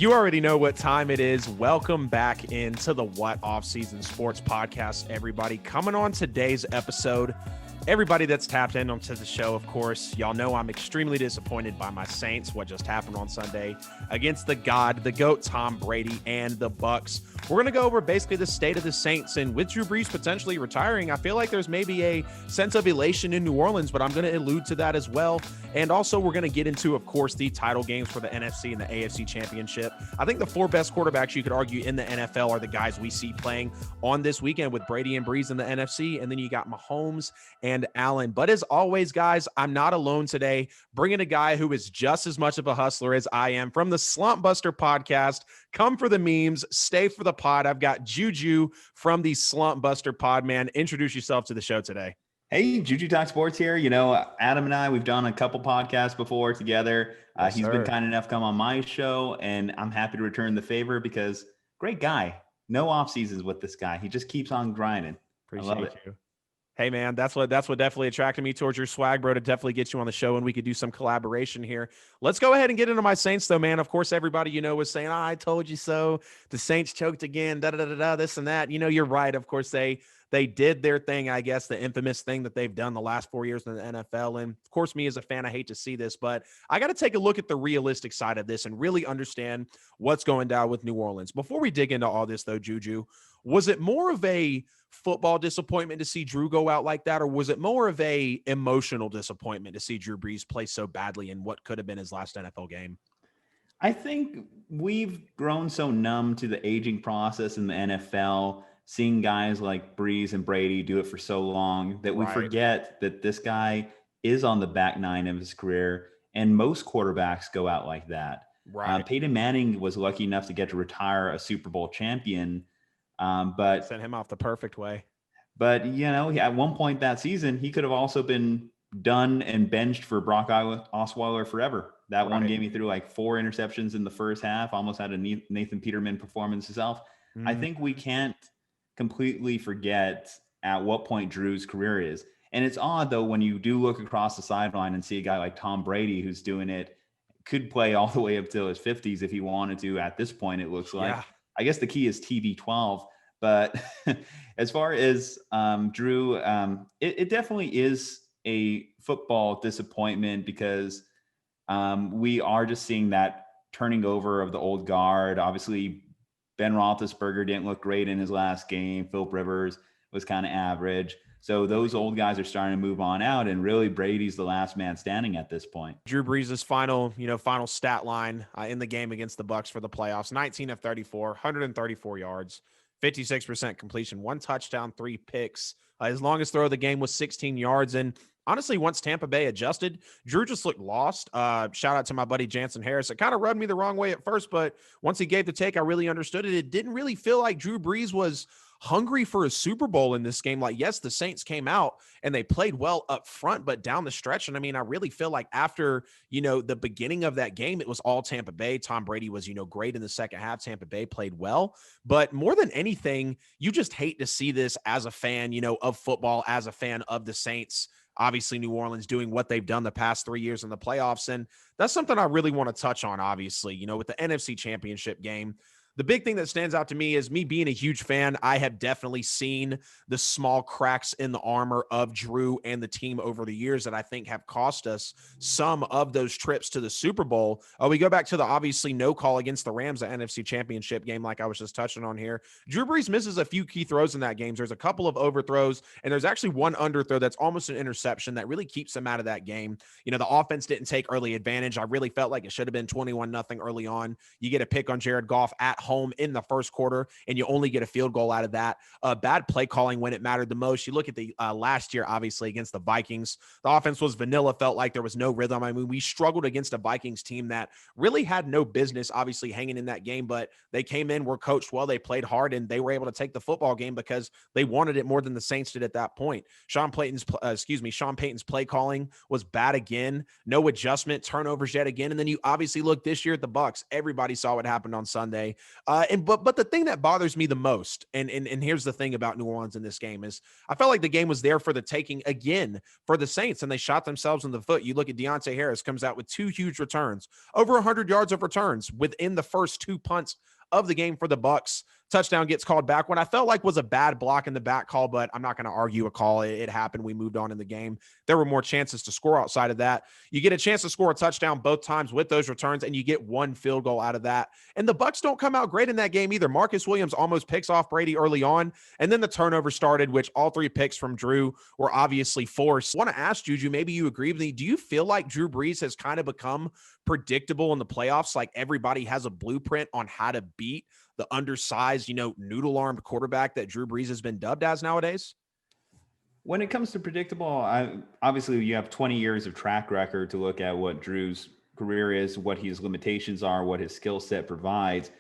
You already know what time it is. Welcome back into the What Offseason Sports Podcast, everybody. Coming on today's episode, everybody that's tapped in onto the show, of course, y'all know I'm extremely disappointed by my Saints, what just happened on Sunday against the GOAT, Tom Brady, and the Bucs. We're going to go over basically the state of the Saints, and with Drew Brees potentially retiring, I feel like there's maybe a sense of elation in New Orleans, but I'm going to allude to that as well. And also, we're going to get into, of course, the title games for the NFC and the AFC Championship. I think the four best quarterbacks you could argue in the NFL are the guys we see playing on this weekend with Brady and Brees in the NFC, and then you got Mahomes and Allen. But as always, guys, I'm not alone today, bringing a guy who is just as much of a hustler as I am from the Slump Buster podcast. Come for the memes, stay for the pod. I've got Juju from the Slump Buster pod, man. Introduce yourself to the show today. Hey, Juju Talk Sports here. You know, Adam and I, we've done a couple podcasts before together. Yes, he's sir. been kind enough to come on my show, and I'm happy to return the favor because great guy. No off seasons with this guy. He just keeps on grinding. Appreciate I love it. you. Hey, man, that's what definitely attracted me towards your swag, bro, to definitely get you on the show and we could do some collaboration here. Let's go ahead and get into my Saints, though, man. Of course, everybody, was saying, I told you so. The Saints choked again, da-da-da-da, this and that. You're right. Of course, they did their thing, I guess, the infamous thing that they've done the last 4 years in the NFL. And, of course, me as a fan, I hate to see this, but I got to take a look at the realistic side of this and really understand what's going down with New Orleans. Before we dig into all this, though, Juju, was it more of a football disappointment to see Drew go out like that, or was it more of a emotional disappointment to see Drew Brees play so badly in what could have been his last NFL game? I think we've grown so numb to the aging process in the NFL, seeing guys like Brees and Brady do it for so long that we forget that this guy is on the back nine of his career, and most quarterbacks go out like that. Right. Peyton Manning was lucky enough to get to retire a Super Bowl champion, but sent him off the perfect way. But, at one point that season, he could have also been done and benched for Brock Osweiler forever. That one game, he threw like 4 interceptions in the first half, almost had a Nathan Peterman performance himself. Mm-hmm. I think we can't completely forget at what point Drew's career is. And it's odd, though, when you do look across the sideline and see a guy like Tom Brady who's doing it, could play all the way up till his 50s if he wanted to at this point, it looks like. Yeah. I guess the key is TB12. But as far as Drew, it definitely is a football disappointment because we are just seeing that turning over of the old guard. Obviously, Ben Roethlisberger didn't look great in his last game. Philip Rivers was kind of average. So those old guys are starting to move on out, and really Brady's the last man standing at this point. Drew Brees' final stat line in the game against the Bucs for the playoffs: 19 of 34, 134 yards, 56% completion, 1 touchdown, 3 picks. His longest throw of the game was 16 yards. And honestly, once Tampa Bay adjusted, Drew just looked lost. Shout out to my buddy Jansen Harris. It kind of rubbed me the wrong way at first, but once he gave the take, I really understood it. It didn't really feel like Drew Brees was hungry for a Super Bowl in this game. Like, yes, the Saints came out and they played well up front, but down the stretch, and I mean, I really feel like after, the beginning of that game, it was all Tampa Bay. Tom Brady was, great in the second half. Tampa Bay played well, but more than anything, you just hate to see this as a fan, of football, as a fan of the Saints. Obviously, New Orleans doing what they've done the past 3 years in the playoffs, and that's something I really want to touch on, obviously, with the NFC Championship game. The big thing that stands out to me is me being a huge fan. I have definitely seen the small cracks in the armor of Drew and the team over the years that I think have cost us some of those trips to the Super Bowl. We go back to the obviously no call against the Rams, the NFC Championship game, like I was just touching on here. Drew Brees misses a few key throws in that game. There's a couple of overthrows, and there's actually one underthrow that's almost an interception that really keeps him out of that game. The offense didn't take early advantage. I really felt like it should have been 21-0 early on. You get a pick on Jared Goff at home in the first quarter, and you only get a field goal out of that. Bad play calling when it mattered the most. You look at the last year, obviously, against the Vikings. The offense was vanilla, felt like there was no rhythm. I mean, we struggled against a Vikings team that really had no business, obviously, hanging in that game, but they came in, were coached well, they played hard, and they were able to take the football game because they wanted it more than the Saints did at that point. Sean Payton's play calling was bad again. No adjustment, turnovers yet again. And then you obviously look this year at the Bucs. Everybody saw what happened on Sunday. But the thing that bothers me the most, and here's the thing about New Orleans in this game, is I felt like the game was there for the taking again for the Saints, and they shot themselves in the foot. You look at Deontay Harris, comes out with 2 huge returns, over 100 yards of returns within the first 2 punts of the game for the Bucs. Touchdown gets called back. What I felt like was a bad block in the back call, but I'm not going to argue a call. It happened. We moved on in the game. There were more chances to score outside of that. You get a chance to score a touchdown both times with those returns, and you get 1 field goal out of that. And the Bucs don't come out great in that game either. Marcus Williams almost picks off Brady early on, and then the turnover started, which all 3 picks from Drew were obviously forced. I want to ask Juju, maybe you agree with me. Do you feel like Drew Brees has kind of become predictable in the playoffs? Like everybody has a blueprint on how to beat the undersized, noodle-armed quarterback that Drew Brees has been dubbed as nowadays? When it comes to predictable, obviously you have 20 years of track record to look at what Drew's career is, what his limitations are, what his skill set provides.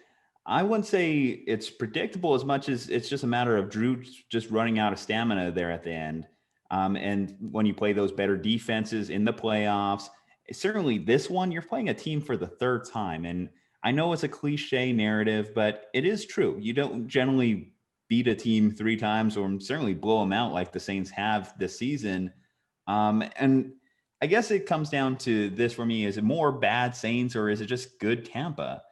I wouldn't say it's predictable as much as it's just a matter of Drew just running out of stamina there at the end. And when you play those better defenses in the playoffs, certainly this one, you're playing a team for the 3rd time. And I know it's a cliche narrative, but it is true. You don't generally beat a team 3 times or certainly blow them out like the Saints have this season. And I guess it comes down to this for me. Is it more bad Saints or is it just good Tampa?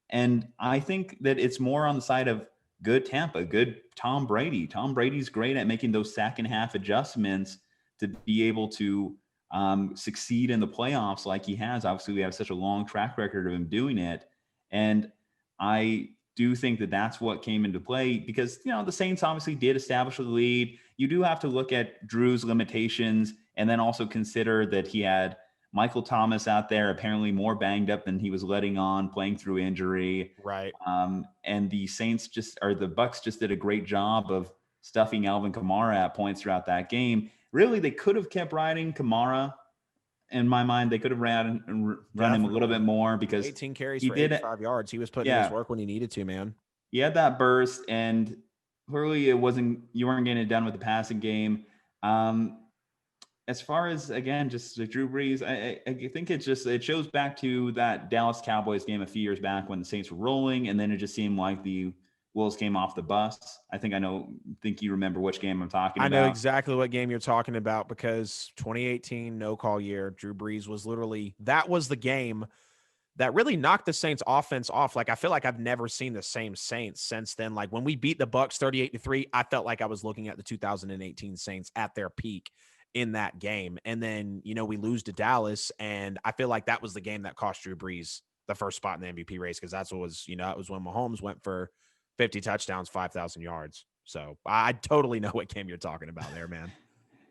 And I think that it's more on the side of good Tampa, good Tom Brady. Tom Brady's great at making those second half adjustments to be able to succeed in the playoffs like he has. Obviously, we have such a long track record of him doing it. And I do think that that's what came into play because, the Saints obviously did establish the lead. You do have to look at Drew's limitations and then also consider that he had Michael Thomas out there, apparently more banged up than he was letting on, playing through injury. Right. And the Bucs just did a great job of stuffing Alvin Kamara at points throughout that game. Really, they could have kept riding Kamara. In my mind, they could have run him a little bit more because 18 carries for 85 yards. He was putting in his work when he needed to, man. He had that burst, and clearly you weren't getting it done with the passing game. As far as, again, just Drew Brees, I think it shows back to that Dallas Cowboys game a few years back when the Saints were rolling, and then it just seemed like the Wolves came off the bus. I think you remember which game I'm talking about. I know exactly what game you're talking about because 2018 no call year, Drew Brees was that was the game that really knocked the Saints offense off. Like I feel like I've never seen the same Saints since then. Like when we beat the Bucs 38-3, I felt like I was looking at the 2018 Saints at their peak in that game. And then, we lose to Dallas, and I feel like that was the game that cost Drew Brees the first spot in the MVP race because that's what was, that was when Mahomes went for 50 touchdowns, 5,000 yards. So I totally know what game you're talking about there, man.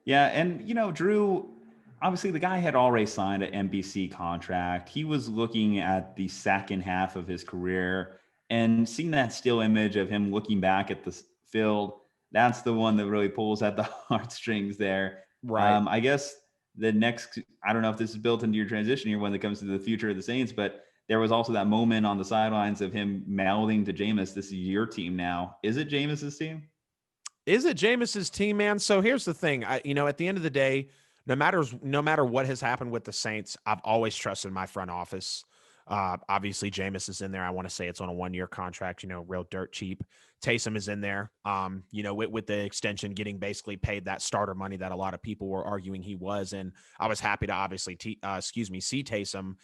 Yeah. And, Drew, obviously the guy had already signed an NBC contract. He was looking at the second half of his career and seeing that still image of him looking back at the field. That's the one that really pulls at the heartstrings there. Right. I guess the next, I don't know if this is built into your transition here when it comes to the future of the Saints, but there was also that moment on the sidelines of him mouthing to Jameis, "This is your team now." Is it Jameis's team? Is it Jameis's team, man? So here's the thing. At the end of the day, no matter what has happened with the Saints, I've always trusted my front office. Obviously, Jameis is in there. I want to say it's on a 1-year contract, real dirt cheap. Taysom is in there, with the extension getting basically paid that starter money that a lot of people were arguing he was. And I was happy to obviously see Taysom,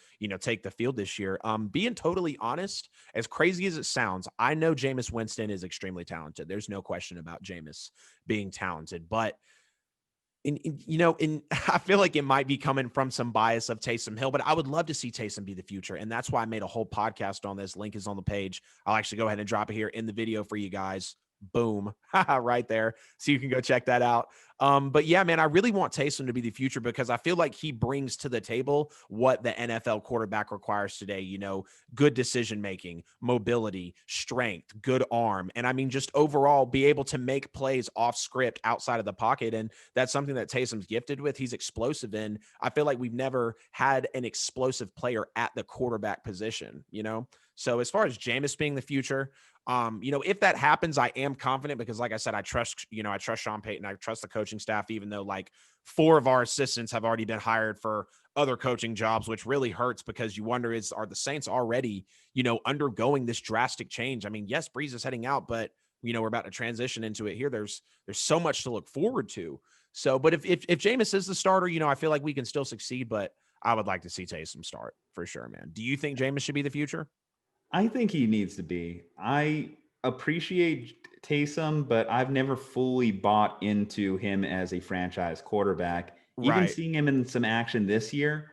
take the field this year. Being totally honest, as crazy as it sounds, I know Jameis Winston is extremely talented. There's no question about Jameis being talented, but I feel like it might be coming from some bias of Taysom Hill, but I would love to see Taysom be the future. And that's why I made a whole podcast on this. Link is on the page. I'll actually go ahead and drop it here in the video for you guys. Boom. Right there. So you can go check that out. But yeah, man, I really want Taysom to be the future because I feel like he brings to the table what the NFL quarterback requires today. Good decision-making, mobility, strength, good arm. And I mean, just overall be able to make plays off script outside of the pocket. And that's something that Taysom's gifted with. He's explosive. And I feel like we've never had an explosive player at the quarterback position, So as far as Jameis being the future, If that happens, I am confident because, like I said, I trust Sean Payton. I trust the coaching staff, even though like 4 of our assistants have already been hired for other coaching jobs, which really hurts because you wonder, are the Saints already, undergoing this drastic change? I mean, yes, Brees is heading out, but we're about to transition into it here. There's so much to look forward to. So, but if Jameis is the starter, I feel like we can still succeed, but I would like to see Taysom start for sure, man. Do you think Jameis should be the future? I think he needs to be. I appreciate Taysom, but I've never fully bought into him as a franchise quarterback. Even Right. seeing him in some action this year,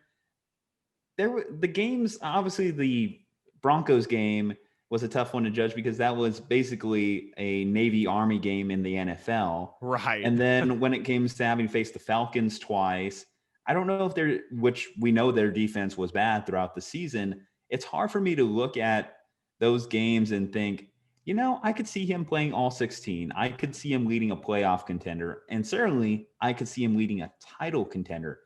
there were the games. Obviously, the Broncos game was a tough one to judge because that was basically a Navy Army game in the NFL. Right. And then when it came to having faced the Falcons twice, I don't know if they're, which we know their defense was bad throughout the season. It's hard for me to look at those games and think, I could see him playing all 16. I could see him leading a playoff contender. And certainly I could see him leading a title contender.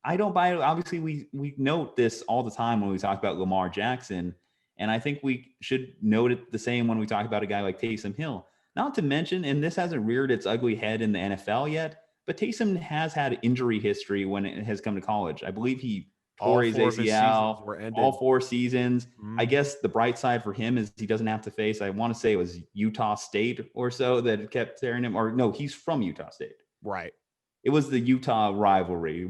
I don't buy it. Obviously, we note this all the time when we talk about Lamar Jackson. And I think we should note it the same when we talk about a guy like Taysom Hill. Not to mention, and this hasn't reared its ugly head in the NFL yet, but Taysom has had injury history when it has come to college. I believe he tore All his 4 of his seasons ACL were ended. all 4 seasons. I Mhm. guess the bright side for him is he doesn't have to face, I want to say it was Utah State or so that kept tearing him. Or no, he's from Utah State. Right. It was the Utah rivalry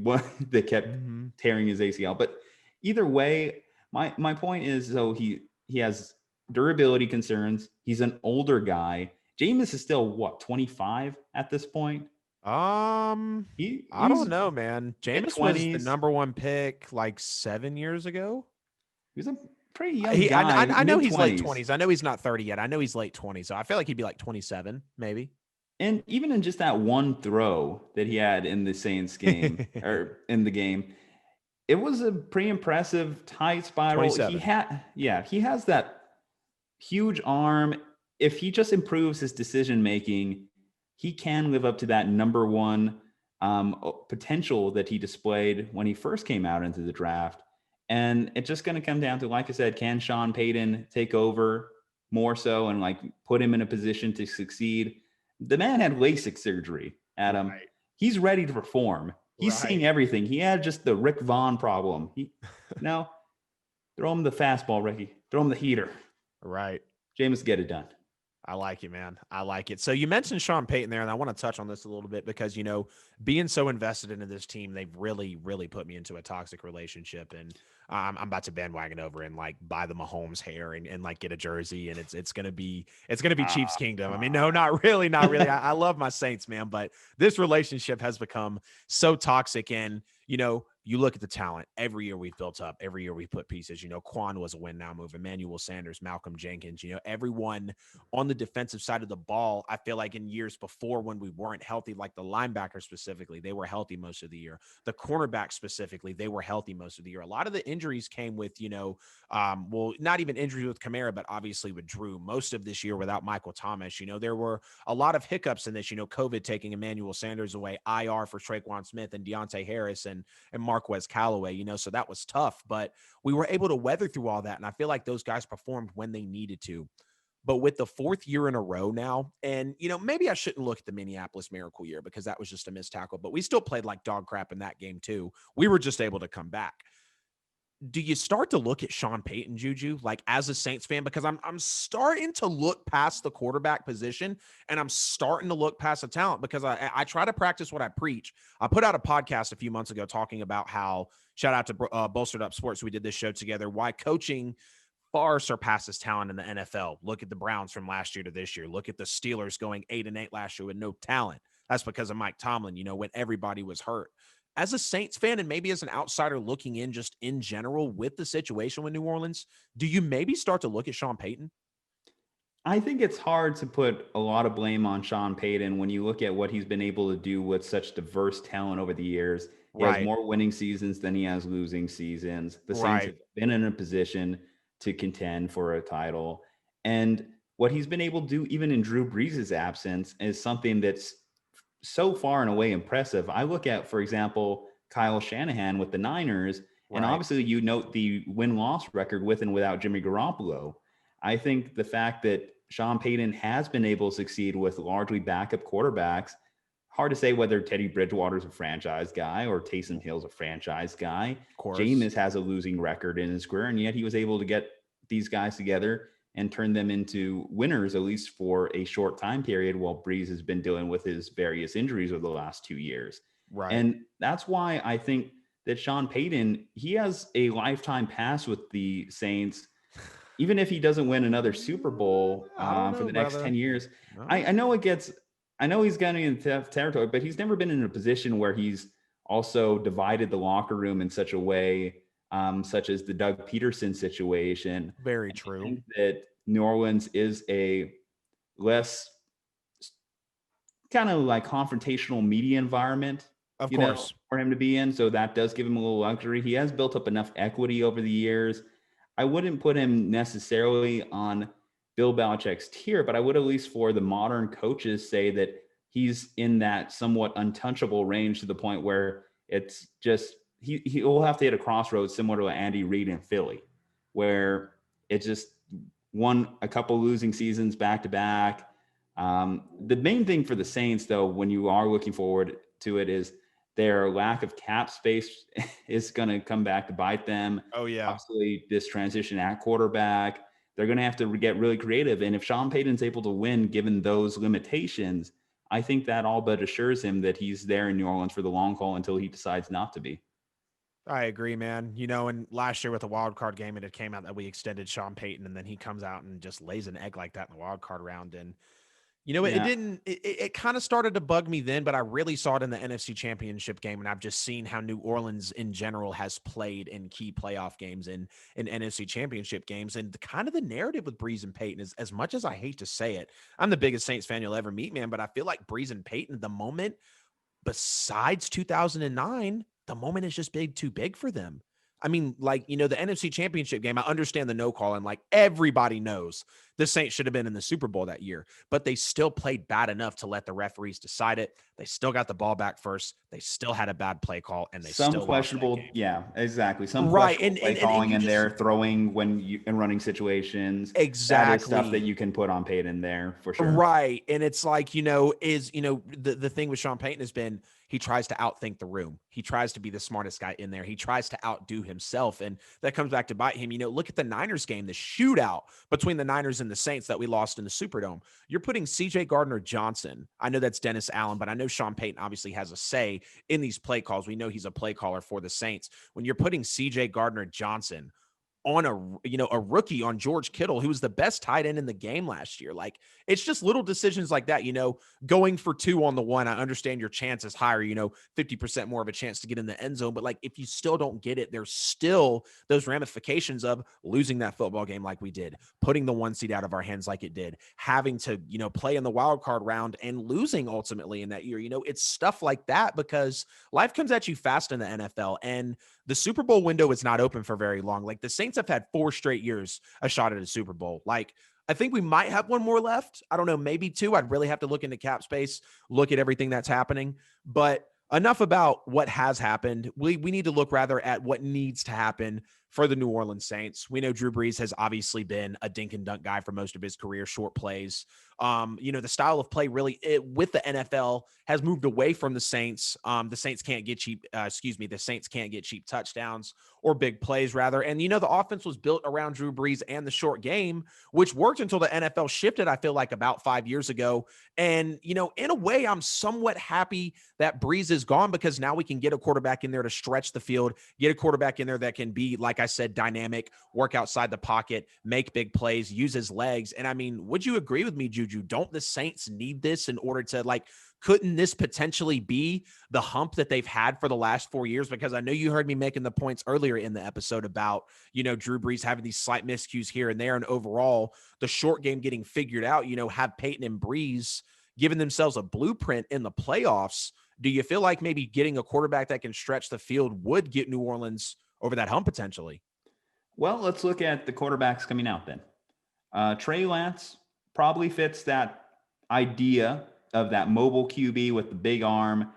that kept Mhm. tearing his ACL. But either way, my point is, so he has durability concerns. He's an older guy. Jameis is still what, 25 at this point? I don't He's know, man. mid Jameis was the 20s. number 1 pick like 7 years ago. He's a pretty young He guy, I know mid he's late 20s. 20s. I know he's not 30 yet. I know he's late 20s. So I feel like he'd be like 27, maybe. And even in just that one throw that he had in the Saints game or in the game, it was a pretty impressive tight spiral. 27. He has that huge arm. If he just improves his decision making, he can live up to that number 1 potential that he displayed when he first came out into the draft. And it's just going to come down to, like I said, can Sean Payton take over more so and like put him in a position to succeed? The man had LASIK surgery, Adam. Right. He's ready to perform. He's seeing Right. everything. He had just the Rick Vaughn problem. Now throw him the fastball, Ricky. Throw him the heater. Right. Jameis, get it done. I like it, man. I like it. So you mentioned Sean Payton there, and I want to touch on this a little bit because, being so invested into this team, they've really, really put me into a toxic relationship. And I'm about to bandwagon over and like buy the Mahomes hair and like get a jersey. And it's going to be Chiefs Kingdom. I mean, no, not really. Not really. I love my Saints, man, but this relationship has become so toxic. And, you look at the talent every year we've built up, every year we've put pieces, Quan was a win now move, Emmanuel Sanders, Malcolm Jenkins, everyone on the defensive side of the ball. I feel like in years before when we weren't healthy, like the linebackers specifically, they were healthy most of the year. The cornerbacks specifically, they were healthy most of the year. A lot of the injuries came with, not even injuries with Kamara, but obviously with Drew. Most of this year without Michael Thomas, there were a lot of hiccups in this, COVID taking Emmanuel Sanders away, IR for Traquan Smith and Deontay Harris and Marquez Callaway, so that was tough, but we were able to weather through all that. And I feel like those guys performed when they needed to. But with the 4th year in a row now, and, maybe I shouldn't look at the Minneapolis Miracle year because that was just a missed tackle, but we still played like dog crap in that game too. We were just able to come back. Do you start to look at Sean Payton, Juju, like as a Saints fan? Because I'm starting to look past the quarterback position and I'm starting to look past the talent because I try to practice what I preach. I put out a podcast a few months ago talking about how, shout out to Bolstered Up Sports, we did this show together, why coaching far surpasses talent in the NFL. Look at the Browns from last year to this year. Look at the Steelers going 8-8 last year with no talent. That's because of Mike Tomlin, when everybody was hurt. As a Saints fan and maybe as an outsider looking in just in general with the situation with New Orleans, do you maybe start to look at Sean Payton? I think it's hard to put a lot of blame on Sean Payton when you look at what he's been able to do with such diverse talent over the years. He has Right. more winning seasons than he has losing seasons. The Saints Right. have been in a position to contend for a title. And what he's been able to do, even in Drew Brees' absence, is something that's so far and away impressive. I look at, for example, Kyle Shanahan with the Niners, and Right. obviously you note the win-loss record with and without Jimmy Garoppolo. I think the fact that Sean Payton has been able to succeed with largely backup quarterbacks. Hard to say whether Teddy Bridgewater's a franchise guy or Taysom Hill's a franchise guy. Of course. Jameis has a losing record in his career, and yet he was able to get these guys together and turn them into winners, at least for a short time period, while Brees has been dealing with his various injuries over the last 2 years. Right. And that's why I think that Sean Payton, he has a lifetime pass with the Saints. Even if he doesn't win another Super Bowl for the next 10 years, I know he's getting in tough territory, but he's never been in a position where he's also divided the locker room in such a way, such as the Doug Peterson situation. Very true. I think that New Orleans is a less kind of like confrontational media environment, of course, for him to be in. So that does give him a little luxury. He has built up enough equity over the years. I wouldn't put him necessarily on Bill Belichick's tier, but I would, at least for the modern coaches, say that he's in that somewhat untouchable range, to the point where it's just he will have to hit a crossroads similar to Andy Reid in Philly, where it just won a couple losing seasons back to back. The main thing for the Saints, though, when you are looking forward to it, is their lack of cap space is going to come back to bite them. Oh, yeah. Obviously, this transition at quarterback, they're going to have to get really creative. And if Sean Payton's able to win, given those limitations, I think that all but assures him that he's there in New Orleans for the long haul until he decides not to be. I agree, man. And last year with the wild card game, it came out that we extended Sean Payton, and then he comes out and just lays an egg like that in the wild card round. And it kind of started to bug me then, but I really saw it in the NFC Championship game, and I've just seen how New Orleans in general has played in key playoff games and in NFC Championship games. And the narrative with Brees and Payton is, as much as I hate to say it, I'm the biggest Saints fan you'll ever meet, man, but I feel like Brees and Payton, the moment besides 2009, the moment is just too big for them. I mean, the NFC Championship game, I understand the no call, and everybody knows the Saints should have been in the Super Bowl that year, but they still played bad enough to let the referees decide it. They still got the ball back first. They still had a bad play call, and they still questionable. Yeah, exactly. Some questionable play calling in there, throwing in running situations. Exactly. That is stuff that you can put on Payton there for sure. Right. And it's the thing with Sean Payton has been, he tries to outthink the room. He tries to be the smartest guy in there. He tries to outdo himself. And that comes back to bite him. Look at the Niners game, the shootout between the Niners and the Saints that we lost in the Superdome. You're putting CJ Gardner-Johnson. I know that's Dennis Allen, but I know Sean Payton obviously has a say in these play calls. We know he's a play caller for the Saints. When you're putting CJ Gardner-Johnson on a rookie on George Kittle, who was the best tight end in the game last year. It's just little decisions like that, going for 2 on the 1. I understand your chance is higher, 50% more of a chance to get in the end zone. But if you still don't get it, there's still those ramifications of losing that football game like we did, putting the 1 seed out of our hands like it did, having to, play in the wild card round and losing ultimately in that year. It's stuff like that, because life comes at you fast in the NFL, and the Super Bowl window is not open for very long. The Saints have had 4 straight years a shot at a Super Bowl. I think we might have 1 more left. I don't know, maybe 2. I'd really have to look into cap space, look at everything that's happening. But enough about what has happened. We need to look rather at what needs to happen for the New Orleans Saints. We know Drew Brees has obviously been a dink and dunk guy for most of his career, short plays. The style of play really with the NFL has moved away from the Saints. The Saints can't get cheap touchdowns or big plays rather. And, the offense was built around Drew Brees and the short game, which worked until the NFL shifted, I feel like about 5 years ago. And, in a way, I'm somewhat happy that Brees is gone, because now we can get a quarterback in there to stretch the field, get a quarterback in there that can be, like I said, dynamic, work outside the pocket, make big plays, use his legs. And I mean, would you agree with me, Juju? Don't the Saints need this in order to couldn't this potentially be the hump that they've had for the last 4 years? Because I know you heard me making the points earlier in the episode about, Drew Brees having these slight miscues here and there. And overall, the short game getting figured out, have Payton and Brees given themselves a blueprint in the playoffs. Do you feel like maybe getting a quarterback that can stretch the field would get New Orleans over that hump potentially? Well, let's look at the quarterbacks coming out then. Trey Lance probably fits that idea of that mobile QB with the big arm,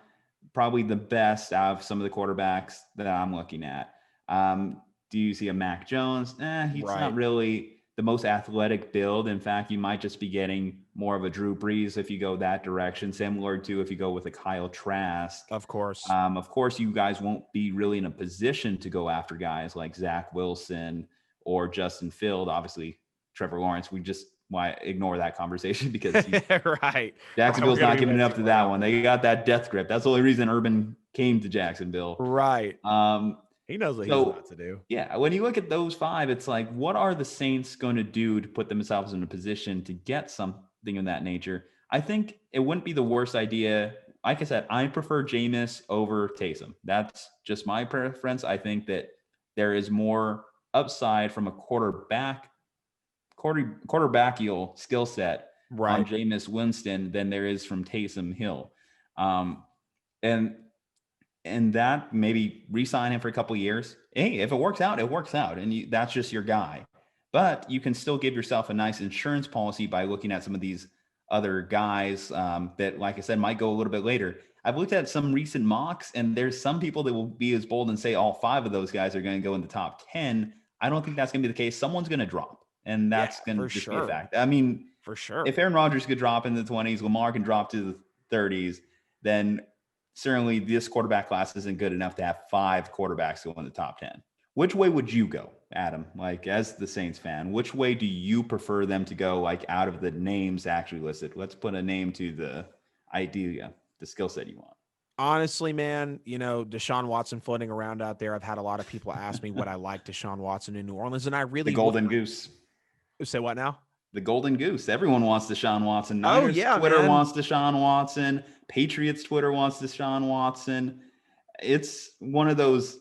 probably the best out of some of the quarterbacks that I'm looking at. Do you see a Mac Jones? He's not really the most athletic build. In fact, you might just be getting more of a Drew Brees if you go that direction, similar to if you go with a Kyle Trask. Of course. Of course, you guys won't be really in a position to go after guys like Zach Wilson or Justin Field. Obviously, Trevor Lawrence, why ignore that conversation because right. Jacksonville's Right, not giving up to that one. They got that death grip. That's the only reason Urban came to Jacksonville. Right. He knows what he's about to do. Yeah, when you look at those 5, it's like, what are the Saints going to do to put themselves in a position to get something of that nature? I think it wouldn't be the worst idea. Like I said, I prefer Jameis over Taysom. That's just my preference. I think that there is more upside from a quarterbackial skill set on Jameis Winston than there is from Taysom Hill. And that maybe re-sign him for a couple of years. Hey, if it works out, it works out. And that's just your guy. But you can still give yourself a nice insurance policy by looking at some of these other guys that, like I said, might go a little bit later. I've looked at some recent mocks, and there's some people that will be as bold and say all 5 of those guys are going to go in the top 10. I don't think that's going to be the case. Someone's going to drop, and that's going to just be a fact. I mean, for sure. If Aaron Rodgers could drop in the 20s, Lamar can drop to the 30s, then certainly this quarterback class isn't good enough to have 5 quarterbacks go in the top 10. Which way would you go, Adam? Like, as the Saints fan, which way do you prefer them to go, like, out of the names actually listed? Let's put a name to the idea, the skill set you want. Honestly, man, Deshaun Watson floating around out there. I've had a lot of people ask me what I like Deshaun Watson in New Orleans, and I really the golden goose. Say what now? The golden goose. Everyone wants Deshaun Watson. Niners Twitter wants Deshaun Watson. Patriots Twitter wants Deshaun Watson. It's one of those.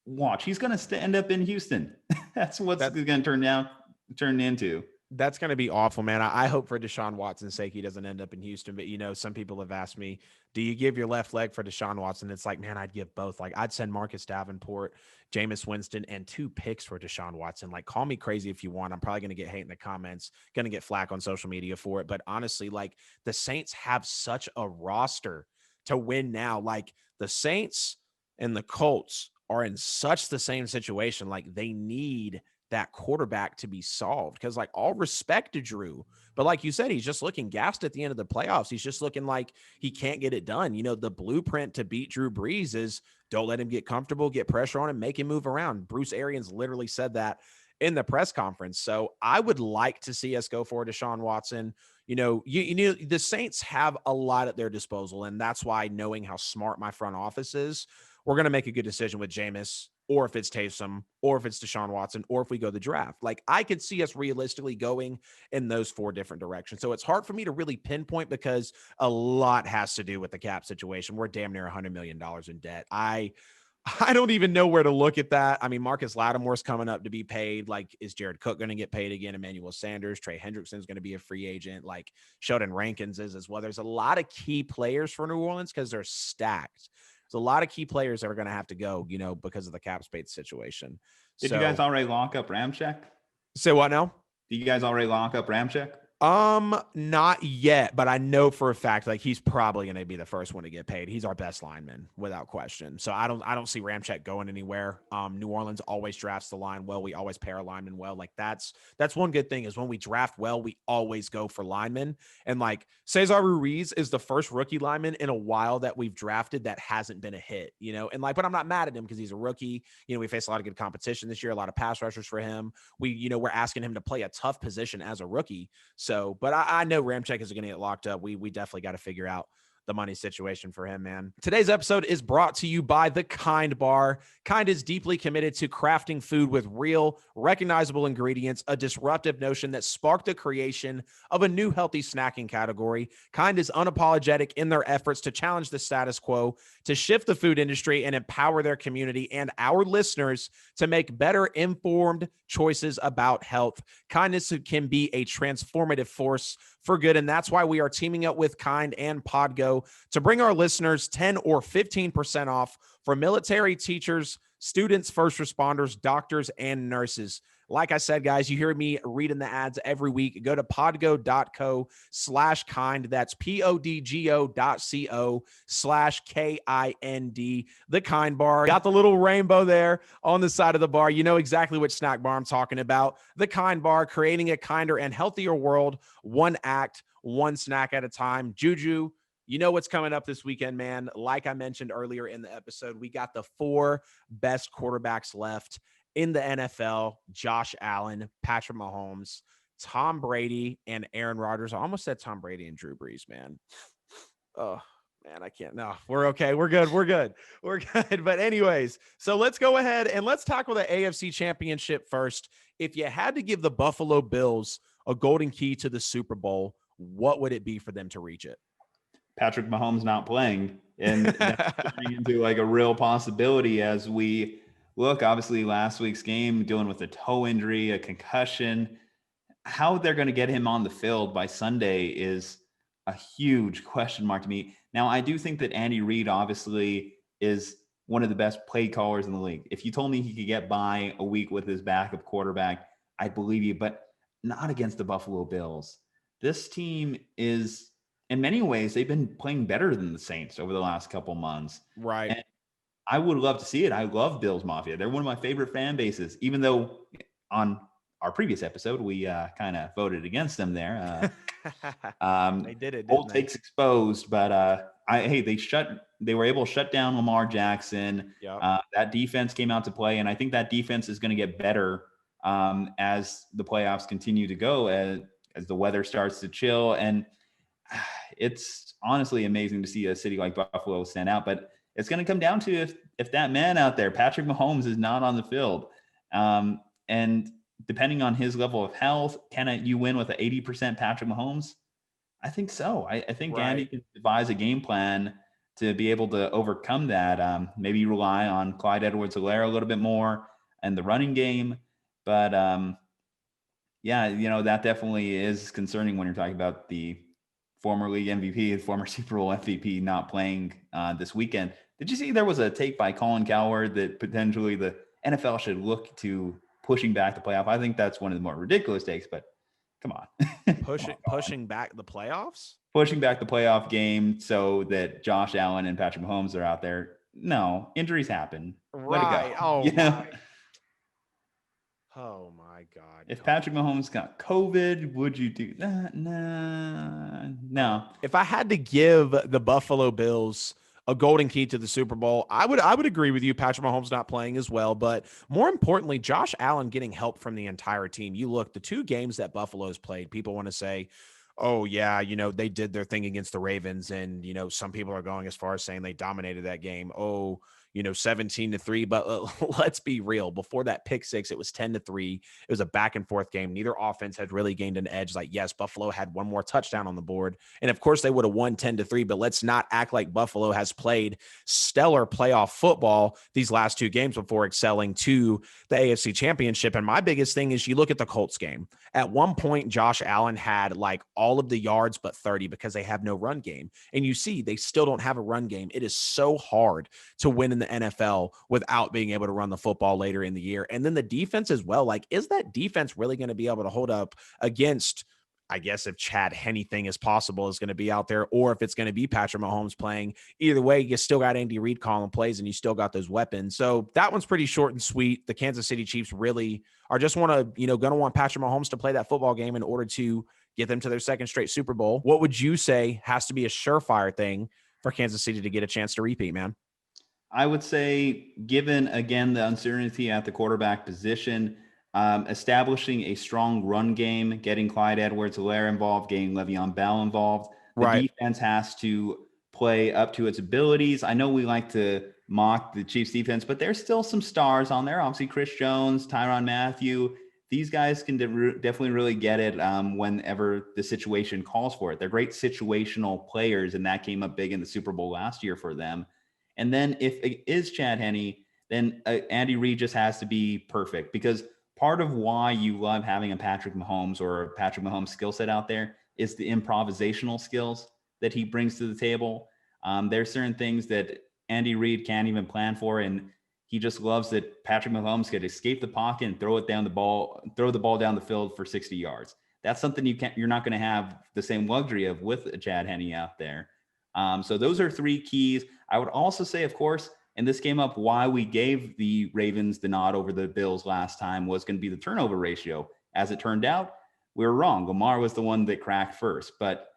Watch, he's going to end up in Houston. That's what's going to turn into. That's going to be awful, man. I hope for Deshaun Watson's sake he doesn't end up in Houston. But, some people have asked me, do you give your left leg for Deshaun Watson? It's like, man, I'd give both. Like, I'd send Marcus Davenport, Jameis Winston, and 2 picks for Deshaun Watson. Like, call me crazy if you want. I'm probably going to get hate in the comments, going to get flack on social media for it. But honestly, like, the Saints have such a roster to win now. Like, the Saints and the Colts are in such the same situation. Like, they need that quarterback to be solved, because, like, all respect to Drew, but like you said, he's just looking gassed at the end of the playoffs. He's just looking like he can't get it done. The blueprint to beat Drew Brees is don't let him get comfortable, get pressure on him, make him move around. Bruce Arians literally said that in the press conference. So I would like to see us go for Deshaun Watson. The Saints have a lot at their disposal, and that's why, knowing how smart my front office is, we're going to make a good decision with Jameis, or if it's Taysom, or if it's Deshaun Watson, or if we go the draft. Like, I could see us realistically going in those 4 different directions. So it's hard for me to really pinpoint, because a lot has to do with the cap situation. We're damn near $100 million in debt. I don't even know where to look at that. I mean, Marcus Lattimore's coming up to be paid. Like, is Jared Cook going to get paid again? Emmanuel Sanders, Trey Hendrickson's going to be a free agent. Like, Sheldon Rankins is as well. There's a lot of key players for New Orleans because they're stacked. There's a lot of key players that are going to have to go, because of the cap space situation. Did you guys already lock up Ramczyk? Say what now? Did you guys already lock up Ramczyk? Not yet, but I know for a fact, like, he's probably going to be the first one to get paid. He's our best lineman without question. So I don't see Ramczyk going anywhere. New Orleans always drafts the line well. We always pair a lineman well. Like, that's one good thing, is when we draft well, we always go for linemen. And, like, Cesar Ruiz is the first rookie lineman in a while that we've drafted that hasn't been a hit, and, like, but I'm not mad at him because he's a rookie. We face a lot of good competition this year, a lot of pass rushers for him. We're asking him to play a tough position as a rookie. So, but I know Ramczyk is going to get locked up. We definitely got to figure out the money situation for him, man. Today's episode is brought to you by The Kind Bar. Kind is deeply committed to crafting food with real, recognizable ingredients, a disruptive notion that sparked the creation of a new healthy snacking category. Kind is unapologetic in their efforts to challenge the status quo, to shift the food industry and empower their community and our listeners to make better informed choices about health. Kindness can be a transformative force for good, and that's why we are teaming up with Kind and Podgo to bring our listeners 10 or 15% off for military, teachers, students, first responders, doctors, and nurses. Like I said, guys, you hear me reading the ads every week. Go to podgo.co/kind. That's podgo.co/KIND. The Kind Bar. Got the little rainbow there on the side of the bar. You know exactly which snack bar I'm talking about. The Kind Bar, creating a kinder and healthier world, one act, one snack at a time. Juju, you know what's coming up this weekend, man. Like I mentioned earlier in the episode, we got the 4 best quarterbacks left in the NFL: Josh Allen, Patrick Mahomes, Tom Brady, and Aaron Rodgers. I almost said Tom Brady and Drew Brees, man. Oh, man, I can't. No, we're okay. We're good. We're good. We're good. But anyways, so let's go ahead and let's tackle the AFC Championship first. If you had to give the Buffalo Bills a golden key to the Super Bowl, what would it be for them to reach it? Patrick Mahomes not playing, and that's turning into like a real possibility as we look. Obviously, last week's game, dealing with a toe injury, a concussion. How they're going to get him on the field by Sunday is a huge question mark to me. Now, I do think that Andy Reid obviously is one of the best play callers in the league. If you told me he could get by a week with his backup quarterback, I'd believe you, but not against the Buffalo Bills. This team is, in many ways, they've been playing better than the Saints over the last couple months. Right. And I would love to see it. I love Bills Mafia. They're one of my favorite fan bases, even though on our previous episode, we kind of voted against them there. They did it. Old takes exposed, but they were able to shut down Lamar Jackson. Yep. That defense came out to play, and I think that defense is going to get better as the playoffs continue to go, as the weather starts to chill. And it's honestly amazing to see a city like Buffalo stand out, but it's going to come down to if that man out there, Patrick Mahomes, is not on the field. And depending on his level of health, can you win with an 80% Patrick Mahomes? I think so. I think Right. Andy can devise a game plan to be able to overcome that. Maybe rely on Clyde Edwards-Helaire a little bit more and the running game. But yeah, that definitely is concerning when you're talking about the former league MVP, former Super Bowl MVP not playing this weekend. Did you see there was a take by Colin Cowherd that potentially the NFL should look to pushing back the playoff? I think that's one of the more ridiculous takes, but come on. Pushing back the playoffs? Pushing back the playoff game so that Josh Allen and Patrick Mahomes are out there. No, injuries happen. Let it go. Oh my God. If Patrick Mahomes got COVID, would you do that? Nah, no. If I had to give the Buffalo Bills a golden key to the Super Bowl, I would agree with you. Patrick Mahomes not playing as well, but more importantly, Josh Allen getting help from the entire team. You look, the 2 games that Buffalo's played, people want to say, oh yeah, they did their thing against the Ravens, and some people are going as far as saying they dominated that game. 17-3, but let's be real. Before that pick six, it was 10-3. It was a back and forth game. Neither offense had really gained an edge. Like, yes, Buffalo had one more touchdown on the board, and of course they would have won 10-3, but let's not act like Buffalo has played stellar playoff football these last 2 games before excelling to the AFC Championship. And my biggest thing is you look at the Colts game. At one point, Josh Allen had like all of the yards but 30 because they have no run game. And you see, they still don't have a run game. It is so hard to win in the NFL without being able to run the football later in the year. And then the defense as well. Like, is that defense really going to be able to hold up against, I guess, if Chad anything is possible is going to be out there, or if it's going to be Patrick Mahomes playing? Either way, you still got Andy Reid calling plays and you still got those weapons. So that one's pretty short and sweet. The Kansas City Chiefs really are just going to want Patrick Mahomes to play that football game in order to get them to their 2nd straight Super Bowl. What would you say has to be a surefire thing for Kansas City to get a chance to repeat, man? I would say, given, again, the uncertainty at the quarterback position, establishing a strong run game, getting Clyde Edwards-Helaire involved, getting Le'Veon Bell involved. The defense has to play up to its abilities. I know we like to mock the Chiefs defense, but there's still some stars on there. Obviously, Chris Jones, Tyrann Mathieu. These guys can definitely really get it whenever the situation calls for it. They're great situational players, and that came up big in the Super Bowl last year for them. And then if it is Chad Henne, then Andy Reid just has to be perfect, because part of why you love having a Patrick Mahomes or a Patrick Mahomes skill set out there is the improvisational skills that he brings to the table. There's certain things that Andy Reid can't even plan for, and He just loves that Patrick Mahomes could escape the pocket and throw the ball down the field for 60 yards. That's something you're not going to have the same luxury of with Chad Henne out there. So those are three keys. I would also say, of course, and this came up why we gave the Ravens the nod over the Bills last time was going to be the turnover ratio. As it turned out, we were wrong. Lamar was the one that cracked first, but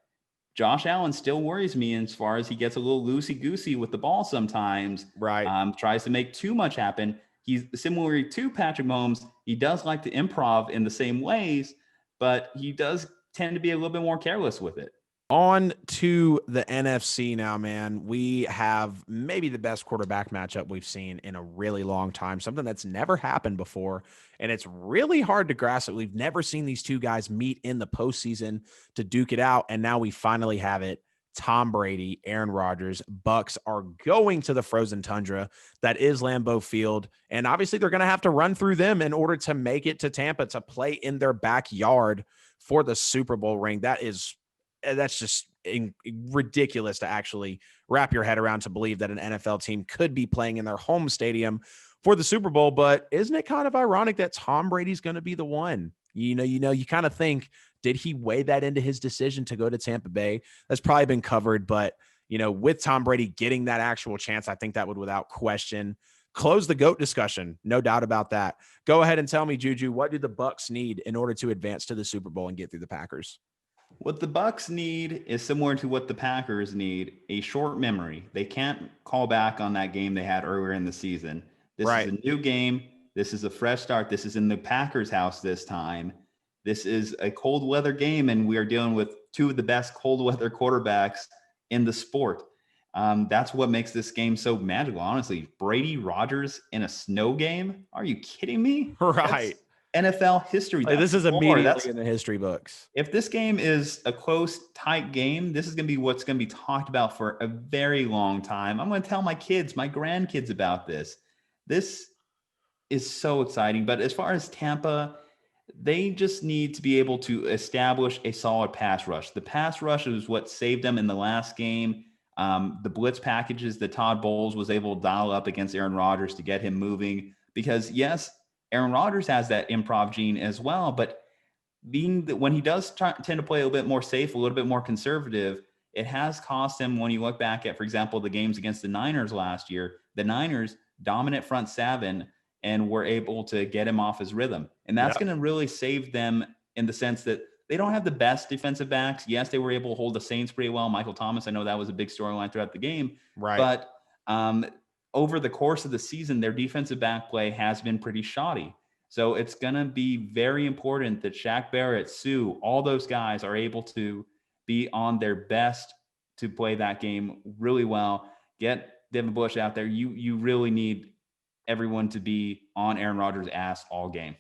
Josh Allen still worries me as far as he gets a little loosey-goosey with the ball sometimes. Right. Tries to make too much happen. He's similar to Patrick Mahomes. He does like to improv in the same ways, but he does tend to be a little bit more careless with it. On to the NFC now, man. We have maybe the best quarterback matchup we've seen in a really long time, something that's never happened before. And it's really hard to grasp it. We've never seen these two guys meet in the postseason to duke it out. And now we finally have it. Tom Brady, Aaron Rodgers, Bucks are going to the frozen tundra that is Lambeau Field. And obviously they're going to have to run through them in order to make it to Tampa to play in their backyard for the Super Bowl ring. That's just ridiculous to actually wrap your head around, to believe that an NFL team could be playing in their home stadium for the Super Bowl. But isn't it kind of ironic that Tom Brady's going to be the one? You kind of think, did he weigh that into his decision to go to Tampa Bay? That's probably been covered, but with Tom Brady getting that actual chance, I think that would, without question, close the GOAT discussion. No doubt about that. Go ahead and tell me, Juju, what do the Bucks need in order to advance to the Super Bowl and get through the Packers? What the Bucks need is similar to what the Packers need: a short memory. They can't call back on that game they had earlier in the season. This is a new game. This is a fresh start. This is in the Packers' house this time. This is a cold weather game, and we are dealing with two of the best cold weather quarterbacks in the sport. That's what makes this game so magical, honestly. Brady, Rodgers in a snow game? Are you kidding me? Right. That's NFL history. This is immediately in the history books. If this game is a close, tight game, this is going to be what's going to be talked about for a very long time. I'm going to tell my kids, my grandkids about this. This is so exciting. But as far as Tampa, they just need to be able to establish a solid pass rush. The pass rush is what saved them in the last game. The blitz packages that Todd Bowles was able to dial up against Aaron Rodgers to get him moving. Because, yes, Aaron Rodgers has that improv gene as well, but when he does tend to play a little bit more safe, a little bit more conservative, it has cost him. When you look back at, for example, the games against the Niners last year, the Niners dominant front seven and were able to get him off his rhythm. And that's going to really save them in the sense that they don't have the best defensive backs. Yes, they were able to hold the Saints pretty well. Michael Thomas, I know that was a big storyline throughout the game. Right. But over the course of the season, their defensive back play has been pretty shoddy. So it's going to be very important that Shaq Barrett, Sue, all those guys are able to be on their best to play that game really well. Get Devin Bush out there. You really need everyone to be on Aaron Rodgers' ass all game.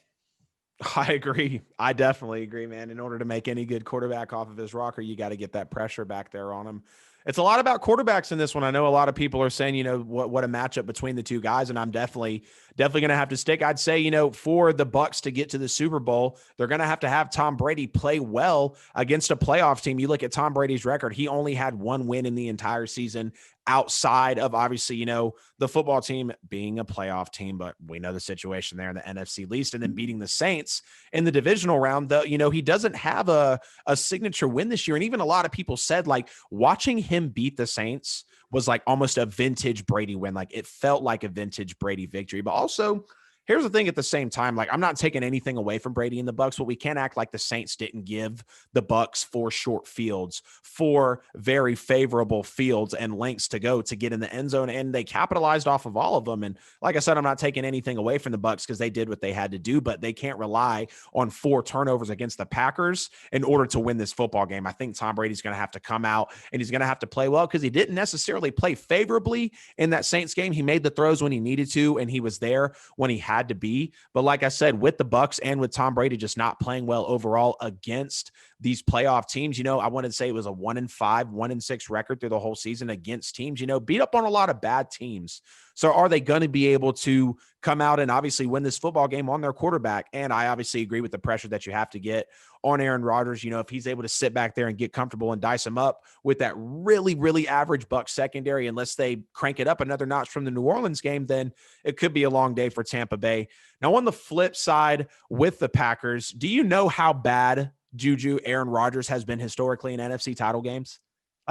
I agree. I definitely agree, man. In order to make any good quarterback off of his rocker, you got to get that pressure back there on him. It's a lot about quarterbacks in this one. I know a lot of people are saying, what a matchup between the two guys, and I'm definitely going to have to stick. I'd say, for the Bucks to get to the Super Bowl, they're going to have Tom Brady play well against a playoff team. You look at Tom Brady's record; he only had one win in the entire season, outside of obviously, the football team being a playoff team, but we know the situation there in the NFC least, and then beating the Saints in the divisional round. Though, he doesn't have a signature win this year, and even a lot of people said, like, watching him beat the Saints was like almost a vintage Brady win. Like, it felt like a vintage Brady victory. But also, here's the thing at the same time, like, I'm not taking anything away from Brady and the Bucks, but we can't act like the Saints didn't give the Bucks 4 short fields, 4 very favorable fields and lengths to go to get in the end zone. And they capitalized off of all of them. And like I said, I'm not taking anything away from the Bucks because they did what they had to do, but they can't rely on 4 turnovers against the Packers in order to win this football game. I think Tom Brady's going to have to come out and he's going to have to play well because he didn't necessarily play favorably in that Saints game. He made the throws when he needed to, and he was there when he had to be. But like I said, with the Bucks and with Tom Brady just not playing well overall against these playoff teams, I wanted to say it was a 1-5, 1-6 record through the whole season against teams, beat up on a lot of bad teams. So are they going to be able to come out and obviously win this football game on their quarterback? And I obviously agree with the pressure that you have to get on Aaron Rodgers. If he's able to sit back there and get comfortable and dice him up with that really, really average Bucs secondary, unless they crank it up another notch from the New Orleans game, then it could be a long day for Tampa Bay. Now, on the flip side with the Packers, do you know how bad Juju Aaron Rodgers has been historically in NFC title games?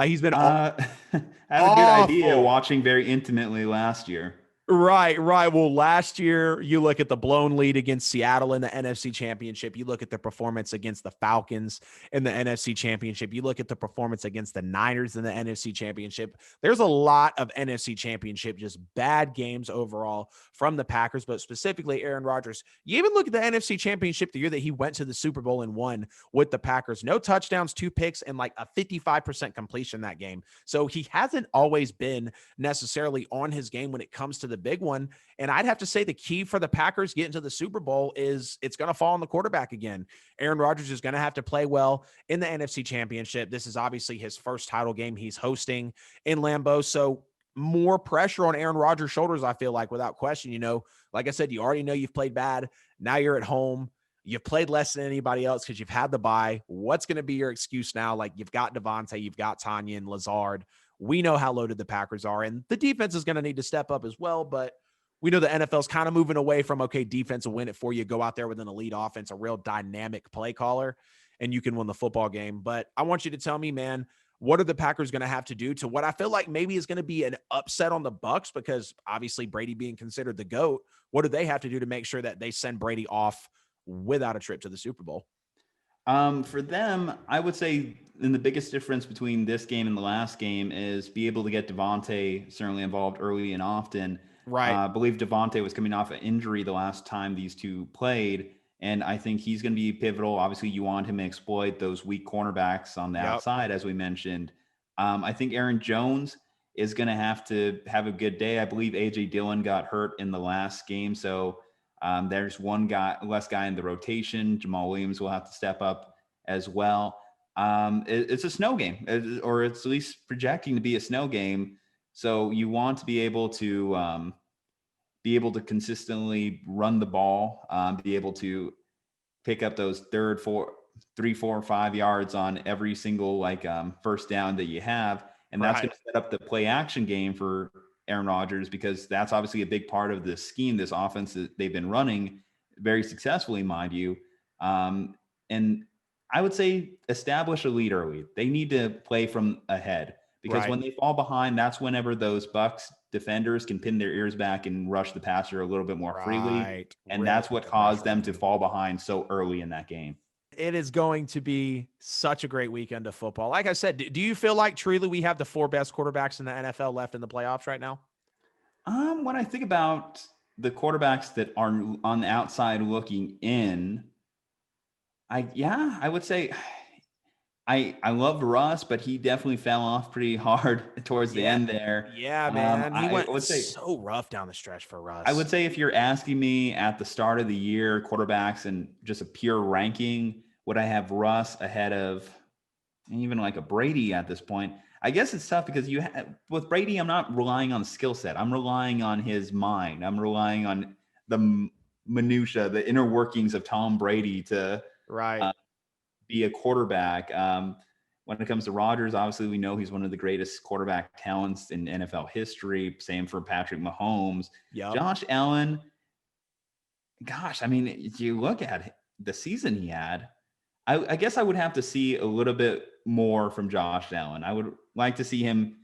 He's been I have a good idea watching very intimately last year. Right. Well, last year, you look at the blown lead against Seattle in the NFC Championship. You look at the performance against the Falcons in the NFC Championship. You look at the performance against the Niners in the NFC Championship. There's a lot of NFC Championship, just bad games overall from the Packers, but specifically Aaron Rodgers. You even look at the NFC Championship the year that he went to the Super Bowl and won with the Packers. No touchdowns, 2 picks, and like a 55% completion that game. So he hasn't always been necessarily on his game when it comes to the big one. And I'd have to say the key for the Packers getting to the Super Bowl is it's going to fall on the quarterback again. Aaron Rodgers is going to have to play well in the NFC Championship. This is obviously his first title game he's hosting in Lambeau. So more pressure on Aaron Rodgers' shoulders, I feel like, without question. Like I said, you already know you've played bad. Now you're at home. You've played less than anybody else because you've had the bye. What's going to be your excuse now? Like, you've got Devontae, you've got Tanya and Lazard. We know how loaded the Packers are, and the defense is going to need to step up as well. But we know the NFL's kind of moving away from, okay, defense will win it for you. Go out there with an elite offense, a real dynamic play caller, and you can win the football game. But I want you to tell me, man, what are the Packers going to have to do to what I feel like maybe is going to be an upset on the Bucs, because obviously Brady being considered the GOAT? What do they have to do to make sure that they send Brady off without a trip to the Super Bowl? For them, I would say the biggest difference between this game and the last game is be able to get Devontae certainly involved early and often. Right. I believe Devontae was coming off an injury the last time these two played, and I think he's going to be pivotal. Obviously, you want him to exploit those weak cornerbacks on the outside, as we mentioned. I think Aaron Jones is going to have a good day. I believe A.J. Dillon got hurt in the last game, so there's one less guy in the rotation. Jamal Williams will have to step up as well. It's a snow game, or it's at least projecting to be a snow game. So you want to be able to consistently run the ball, be able to pick up those 3, 4, 5 yards on every single first down that you have. And that's going to set up the play action game for Aaron Rodgers, because that's obviously a big part of this scheme, this offense that they've been running very successfully, mind you. And I would say establish a lead early. They need to play from ahead, because when they fall behind, that's whenever those Bucs defenders can pin their ears back and rush the passer a little bit more freely. And that's what caused them to fall behind so early in that game. It is going to be such a great weekend of football. Like I said, do you feel like truly we have the 4 best quarterbacks in the NFL left in the playoffs right now? When I think about the quarterbacks that are on the outside looking in, I would say I loved Russ, but he definitely fell off pretty hard towards the end there. Yeah, man. He went so rough down the stretch for Russ. I would say if you're asking me at the start of the year, quarterbacks and just a pure ranking, would I have Russ ahead of even like a Brady at this point? I guess it's tough because with Brady, I'm not relying on skill set. I'm relying on his mind. I'm relying on the minutia, the inner workings of Tom Brady to be a quarterback. When it comes to Rodgers, obviously we know he's one of the greatest quarterback talents in NFL history. Same for Patrick Mahomes. Yep. Josh Allen, gosh, I mean, if you look at the season he had, I guess I would have to see a little bit more from Josh Allen. I would like to see him,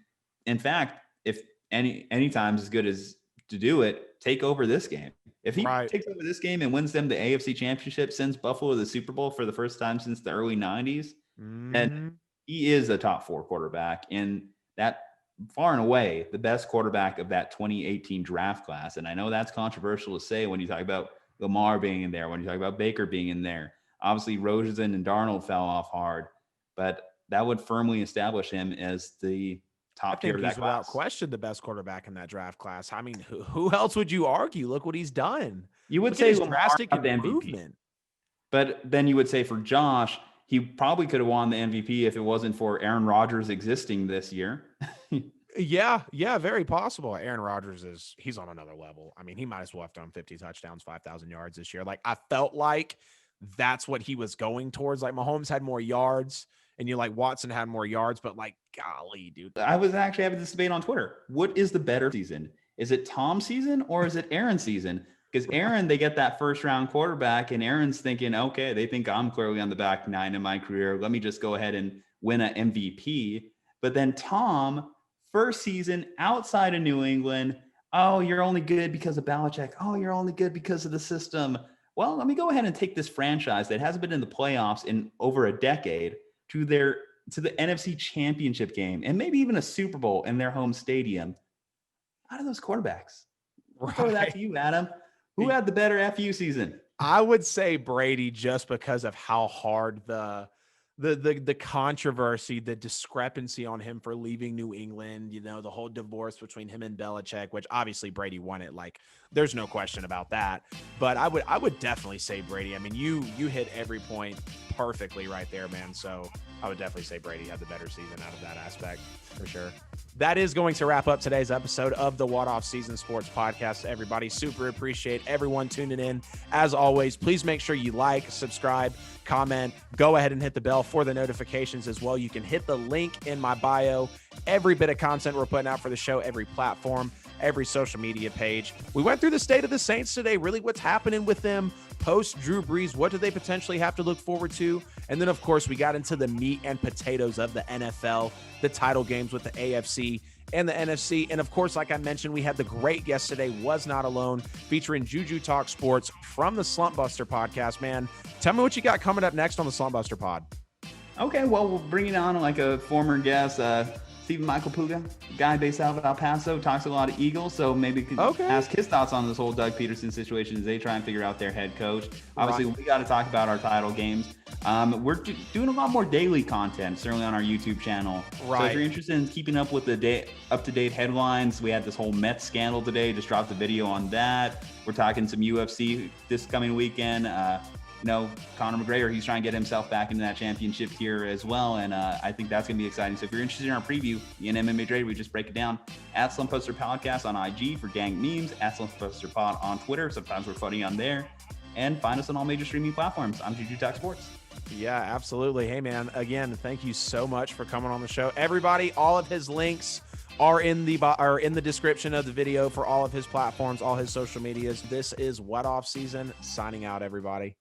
in fact, if any time's as good as to do it, take over this game. If he takes over this game and wins them the AFC Championship, sends Buffalo to the Super Bowl for the first time since the early 90s, and he is a top 4 quarterback, and that far and away the best quarterback of that 2018 draft class. And I know that's controversial to say when you talk about Lamar being in there, when you talk about Baker being in there. Obviously, Rosen and Darnold fell off hard, but that would firmly establish him as the top tier of that class. Without question, the best quarterback in that draft class. I mean, who else would you argue? Look what he's done. You would say drastic improvement. But then you would say for Josh, he probably could have won the MVP if it wasn't for Aaron Rodgers existing this year. Yeah, very possible. Aaron Rodgers he's on another level. I mean, he might as well have thrown 50 touchdowns, 5,000 yards this year. Like, I felt like that's what he was going towards. Like Mahomes had more yards and Watson had more yards, but like, golly, dude. I was actually having this debate on Twitter. What is the better season? Is it Tom's season or is it Aaron's season? Because Aaron, they get that first round quarterback and Aaron's thinking, okay, they think I'm clearly on the back nine in my career. Let me just go ahead and win an MVP. But then Tom, first season outside of New England, oh, you're only good because of Belichick. Oh, you're only good because of the system. Well, let me go ahead and take this franchise that hasn't been in the playoffs in over a decade to the NFC Championship game and maybe even a Super Bowl in their home stadium. Out of those quarterbacks, I'll throw that to you, Adam. Who had the better FU season? I would say Brady, just because of how hard the controversy, the discrepancy on him for leaving New England, the whole divorce between him and Belichick, which obviously Brady won it. Like, there's no question about that. But I would definitely say Brady. I mean, you hit every point perfectly right there, man. So I would definitely say Brady had the better season out of that aspect for sure. That is going to wrap up today's episode of the What Off Season Sports Podcast. Everybody, super appreciate everyone tuning in. As always, please make sure you like, subscribe, comment, go ahead and hit the bell for the notifications as well. You can hit the link in my bio. Every bit of content we're putting out for the show, every platform, every social media page. We went through the state of the Saints today, really what's happening with them post Drew Brees. What do they potentially have to look forward to? And then, of course, we got into the meat and potatoes of the NFL, the title games with the AFC and the NFC. And, of course, like I mentioned, we had the great guest today, Was Not Alone, featuring Juju Talk Sports from the Slump Buster podcast. Man, tell me what you got coming up next on the Slump Buster pod. Okay, well, we're bringing on like a former guest, Stephen Michael Puga, guy based out of El Paso, talks a lot of Eagles, so maybe could ask his thoughts on this whole Doug Peterson situation as they try and figure out their head coach. Obviously, we got to talk about our title games. We're doing a lot more daily content, certainly on our YouTube channel. Right. So if you're interested in keeping up with the up-to-date headlines, we had this whole Mets scandal today. Just dropped a video on that. We're talking some UFC this coming weekend. Conor McGregor, he's trying to get himself back into that championship here as well. And I think that's going to be exciting. So if you're interested in our preview, in MMA Trade, we just break it down at Slump Buster Podcast on IG for gang memes, at Slump Buster Pod on Twitter. Sometimes we're funny on there. And find us on all major streaming platforms. I'm Juju Talk Sports. Yeah, absolutely. Hey, man, again, thank you so much for coming on the show. Everybody, all of his links are in the description of the video for all of his platforms, all his social medias. This is What Off Season, signing out, everybody.